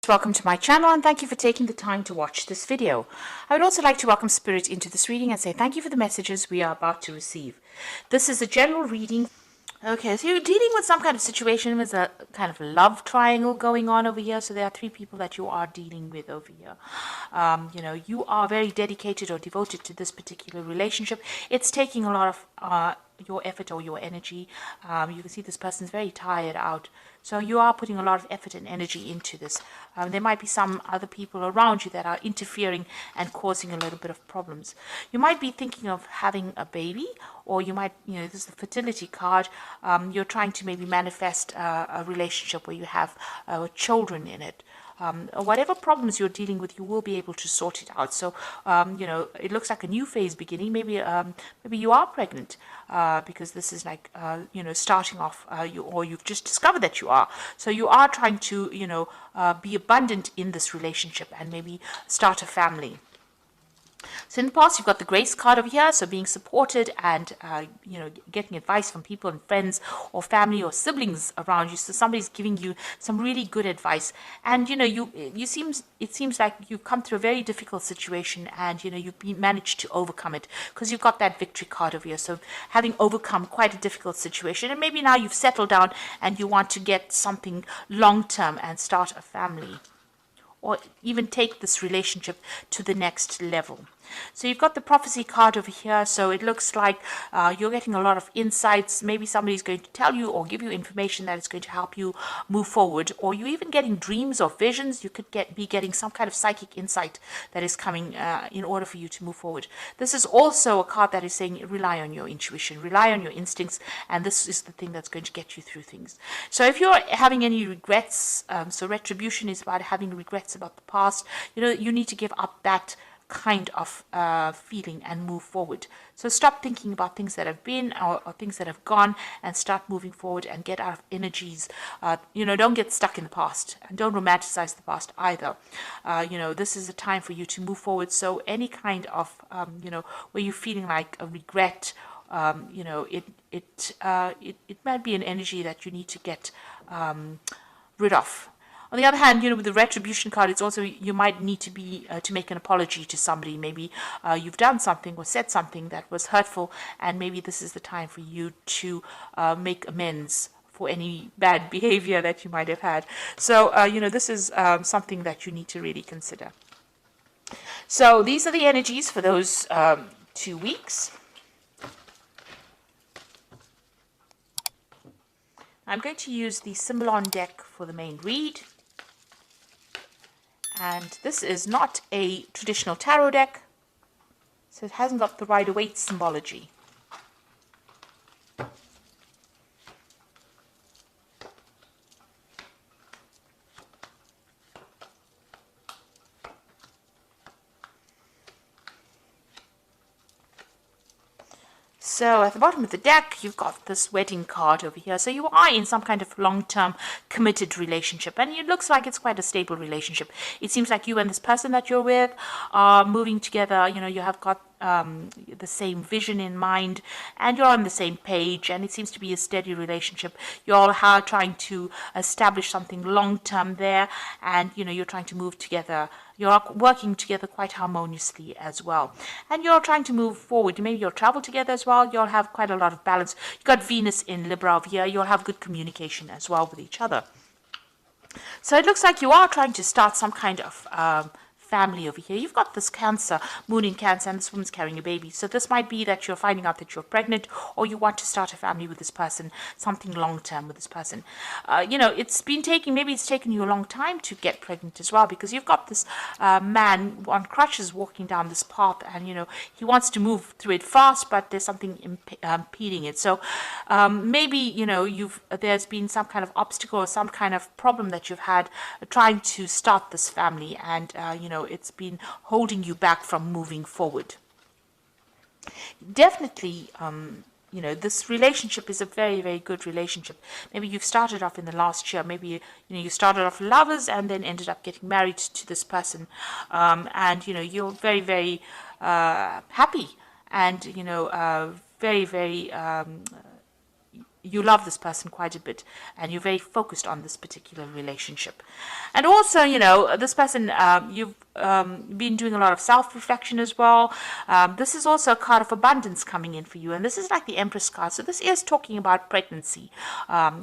Welcome to my channel and thank you for taking the time to watch this video. I would also like to welcome Spirit into this reading and say thank you for the messages we are about to receive. This is a general reading. Okay, so you're dealing with some kind of situation with a kind of love triangle going on over here. So there are three people that you are dealing with over here. You are very dedicated or devoted to this particular relationship. It's taking a lot of your effort or your energy. You can see this person's very tired out. So you are putting a lot of effort and energy into this. There might be some other people around you that are interfering and causing a little bit of problems. You might be thinking of having a baby, or you might, this is the fertility card. You're trying to maybe manifest a relationship where you have children in it. Whatever problems you're dealing with, you will be able to sort it out. So, it looks like a new phase beginning. Maybe you are pregnant because this is like, starting off, you've just discovered that you are. So you are trying to, be abundant in this relationship and maybe start a family. So in the past, you've got the Grace card over here, so being supported and, getting advice from people and friends or family or siblings around you. So somebody's giving you some really good advice. And, it seems like you've come through a very difficult situation and, you've managed to overcome it because you've got that victory card over here. So having overcome quite a difficult situation, and maybe now you've settled down and you want to get something long-term and start a family, or even take this relationship to the next level. So you've got the prophecy card over here. So it looks like you're getting a lot of insights. Maybe somebody's going to tell you or give you information that is going to help you move forward. Or you're even getting dreams or visions. You could be getting some kind of psychic insight that is coming in order for you to move forward. This is also a card that is saying rely on your intuition, rely on your instincts, and this is the thing that's going to get you through things. So if you're having any regrets, so retribution is about having regrets about the past, you need to give up that kind of feeling and move forward. So stop thinking about things that have been or things that have gone and start moving forward and get out of energies. Don't get stuck in the past and don't romanticize the past either. This is a time for you to move forward. So any kind of, where you're feeling like a regret, it might be an energy that you need to get rid of. On the other hand, with the retribution card, it's also you might need to make an apology to somebody. Maybe you've done something or said something that was hurtful, and maybe this is the time for you to make amends for any bad behavior that you might have had. So, this is something that you need to really consider. So these are the energies for those 2 weeks. I'm going to use the Symbolon deck for the main read. And this is not a traditional tarot deck, so it hasn't got the Rider-Waite symbology. So at the bottom of the deck, you've got this wedding card over here. So you are in some kind of long-term committed relationship. And it looks like it's quite a stable relationship. It seems like you and this person that you're with are moving together. You have got the same vision in mind and you're on the same page, and it seems to be a steady relationship. You all are trying to establish something long-term there, and you're trying to move together. You're working together quite harmoniously as well, and you're trying to move forward. Maybe you'll travel together as well. You'll have quite a lot of balance. You've got Venus in Libra over here. You'll have good communication as well with each other. So it looks like you are trying to start some kind of family over here. You've got this Cancer, Moon in Cancer, and this woman's carrying a baby. So this might be that you're finding out that you're pregnant, or you want to start a family with this person, something long-term with this person. Maybe it's taken you a long time to get pregnant as well, because you've got this man on crutches walking down this path, and he wants to move through it fast, but there's something impeding it. So maybe there's been some kind of obstacle or some kind of problem that you've had trying to start this family, and it's been holding you back from moving forward. Definitely, this relationship is a very, very good relationship. Maybe you've started off in the last year. Maybe, you started off lovers and then ended up getting married to this person. And, you're very, very happy and, very, very you love this person quite a bit, and you're very focused on this particular relationship. And also, this person, you've been doing a lot of self-reflection as well. This is also a card of abundance coming in for you, and this is like the Empress card. So this is talking about pregnancy.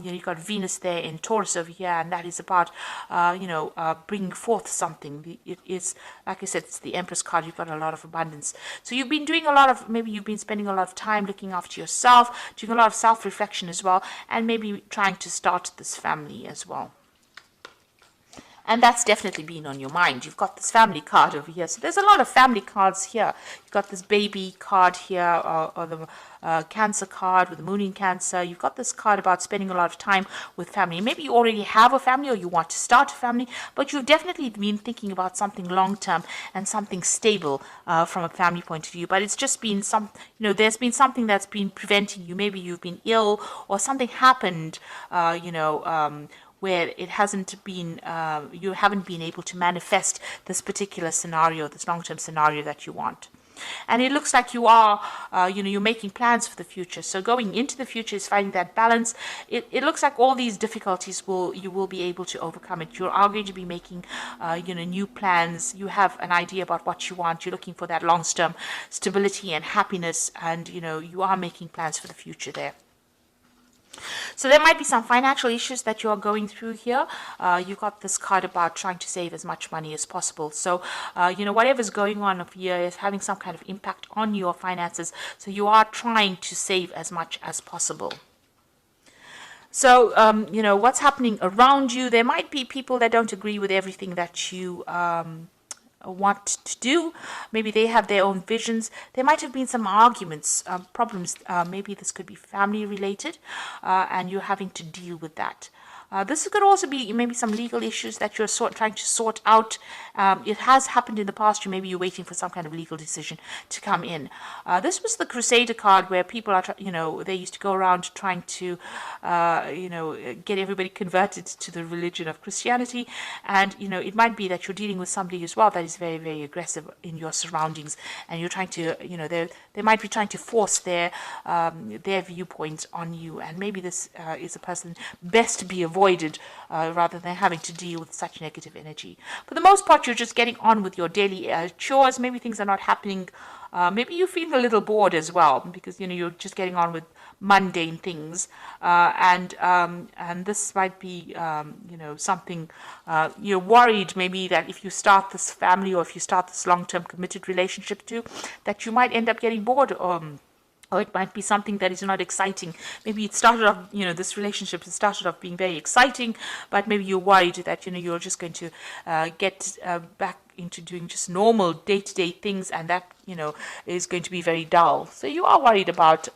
You've got Venus there in Taurus over here, and that is about, bringing forth something. It is, like I said, it's the Empress card. You've got a lot of abundance. So you've been doing a lot of, maybe you've been spending a lot of time looking after yourself, doing a lot of self-reflection as well, and maybe trying to start this family as well. And that's definitely been on your mind. You've got this family card over here. So there's a lot of family cards here. You've got this baby card here, or the Cancer card with the moon in Cancer. You've got this card about spending a lot of time with family. Maybe you already have a family or you want to start a family, but you've definitely been thinking about something long-term and something stable from a family point of view. But it's just been there's been something that's been preventing you. Maybe you've been ill or something happened, where it hasn't been, you haven't been able to manifest this particular scenario, this long-term scenario that you want. And it looks like you are, you're making plans for the future. So going into the future is finding that balance. It looks like all these difficulties you will be able to overcome it. You are going to be making, new plans. You have an idea about what you want. You're looking for that long-term stability and happiness, and you are making plans for the future there. So there might be some financial issues that you are going through here. You've got this card about trying to save as much money as possible. So, whatever's going on here is having some kind of impact on your finances. So you are trying to save as much as possible. So, what's happening around you, there might be people that don't agree with everything that you want to do. Maybe they have their own visions. There might have been some arguments, problems. Maybe this could be family related, and you're having to deal with that. This could also be maybe some legal issues that you're trying to sort out. It has happened in the past. Maybe you're waiting for some kind of legal decision to come in. This was the Crusader card, where people are, they used to go around trying to, get everybody converted to the religion of Christianity. And, it might be that you're dealing with somebody as well that is very, very aggressive in your surroundings. And you're trying to, they might be trying to force their viewpoints on you. And maybe this is a person best to be avoided rather than having to deal with such negative energy. For the most part, you're just getting on with your daily chores. Maybe things are not happening. Maybe you feel a little bored as well, because you're just getting on with mundane things, and this might be something you're worried maybe that if you start this family or if you start this long-term committed relationship too, that you might end up getting bored. Or it might be something that is not exciting. Maybe it started off, this relationship started off being very exciting, but maybe you're worried that, you're just going to get back into doing just normal day-to-day things, and that, is going to be very dull. So you are worried about,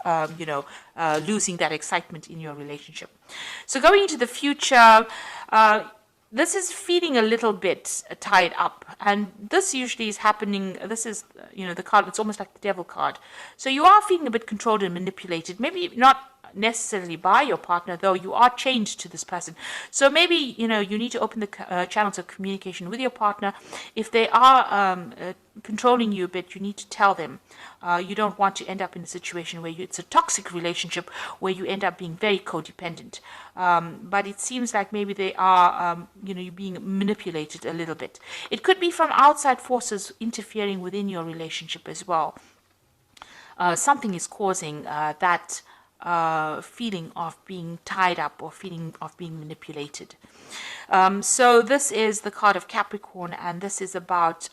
losing that excitement in your relationship. So going into the future, this is feeling a little bit tied up, and this usually is happening. This is, the card, it's almost like the Devil card. So you are feeling a bit controlled and manipulated, maybe not necessarily by your partner, though you are chained to this person. So maybe, you need to open the channels of communication with your partner. If they are controlling you a bit, you need to tell them. You don't want to end up in a situation where it's a toxic relationship where you end up being very codependent. But it seems like maybe they are, you're being manipulated a little bit. It could be from outside forces interfering within your relationship as well. Something is causing that feeling of being tied up or feeling of being manipulated. So this is the card of Capricorn, and this is about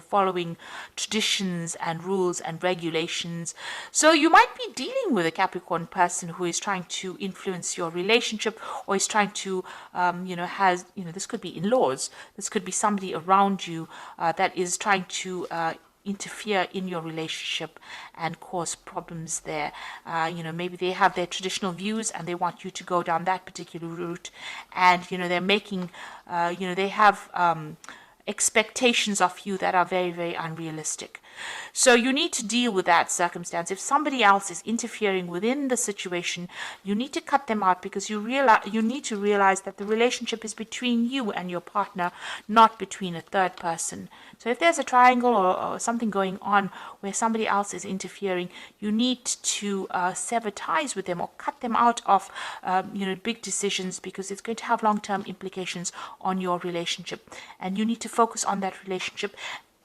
following traditions and rules and regulations. So you might be dealing with a Capricorn person who is trying to influence your relationship, or is trying to this could be in-laws, this could be somebody around you that is trying to interfere in your relationship and cause problems there. Maybe they have their traditional views and they want you to go down that particular route, and they're making they have expectations of you that are very, very unrealistic. So you need to deal with that circumstance. If somebody else is interfering within the situation, you need to cut them out, because you need to realize that the relationship is between you and your partner, not between a third person. So if there's a triangle or something going on where somebody else is interfering, you need to sever ties with them or cut them out of big decisions, because it's going to have long-term implications on your relationship, and you need to focus on that relationship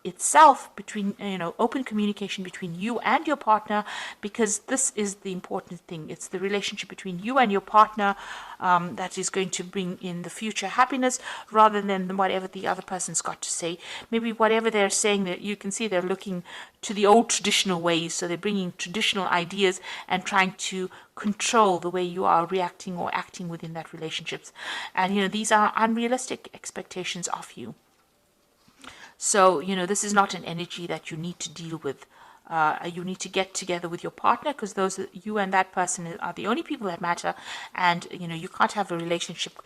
itself, between open communication between you and your partner, because this is the important thing. It's the relationship between you and your partner that is going to bring in the future happiness, rather than whatever the other person's got to say. Maybe whatever they're saying, that you can see they're looking to the old traditional ways, so they're bringing traditional ideas and trying to control the way you are reacting or acting within that relationships. And these are unrealistic expectations of you. So, this is not an energy that you need to deal with. You need to get together with your partner, because you and that person are the only people that matter. And, you can't have a relationship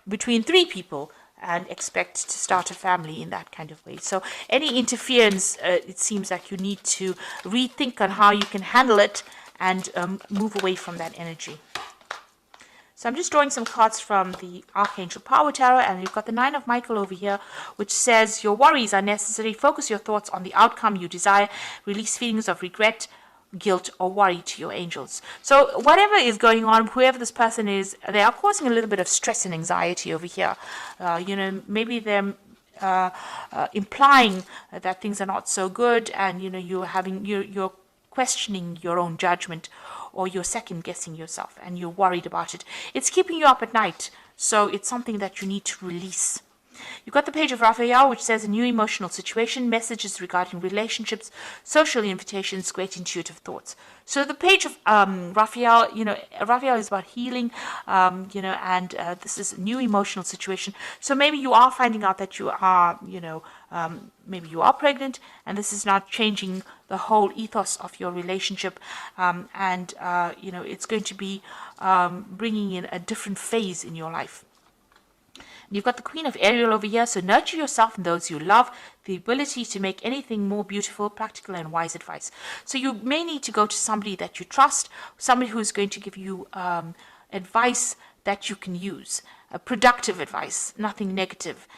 between three people and expect to start a family in that kind of way. So any interference, it seems like you need to rethink on how you can handle it and move away from that energy. So I'm just drawing some cards from the Archangel Power Tarot, and you've got the Nine of Michael over here, which says your worries are necessary. Focus your thoughts on the outcome you desire. Release feelings of regret, guilt, or worry to your angels. So whatever is going on, whoever this person is, they are causing a little bit of stress and anxiety over here. Maybe they're implying that things are not so good, and you're questioning your own judgment, or you're second guessing yourself and you're worried about it. It's keeping you up at night, so it's something that you need to release. You've got the Page of Raphael, which says a new emotional situation, messages regarding relationships, social invitations, great intuitive thoughts. So the Page of Raphael, Raphael is about healing, and this is a new emotional situation. So maybe you are finding out that you are, maybe you are pregnant, and this is now changing the whole ethos of your relationship, and it's going to be bringing in a different phase in your life. You've got the Queen of Ariel over here, so nurture yourself and those you love, the ability to make anything more beautiful, practical and wise advice. So you may need to go to somebody that you trust, somebody who's going to give you advice that you can use, productive advice, nothing negative,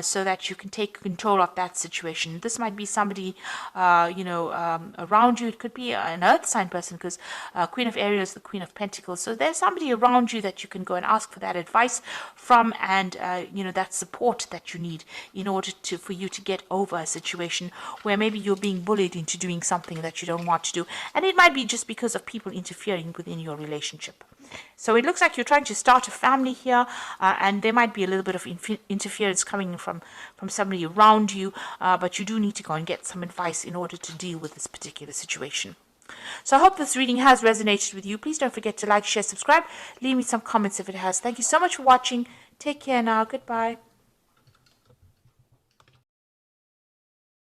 so that you can take control of that situation. This might be somebody, around you. It could be an earth sign person, because Queen of Ariel is the Queen of Pentacles. So there's somebody around you that you can go and ask for that advice from, and that support that you need in order for you to get over a situation where maybe you're being bullied into doing something that you don't want to do, and it might be just because of people interfering within your relationship. So it looks like you're trying to start a family here, and there might be a little bit of interference coming from somebody around you, but you do need to go and get some advice in order to deal with this particular situation. So I hope this reading has resonated with you. Please don't forget to like, share, subscribe. Leave me some comments if it has. Thank you so much for watching. Take care now. Goodbye.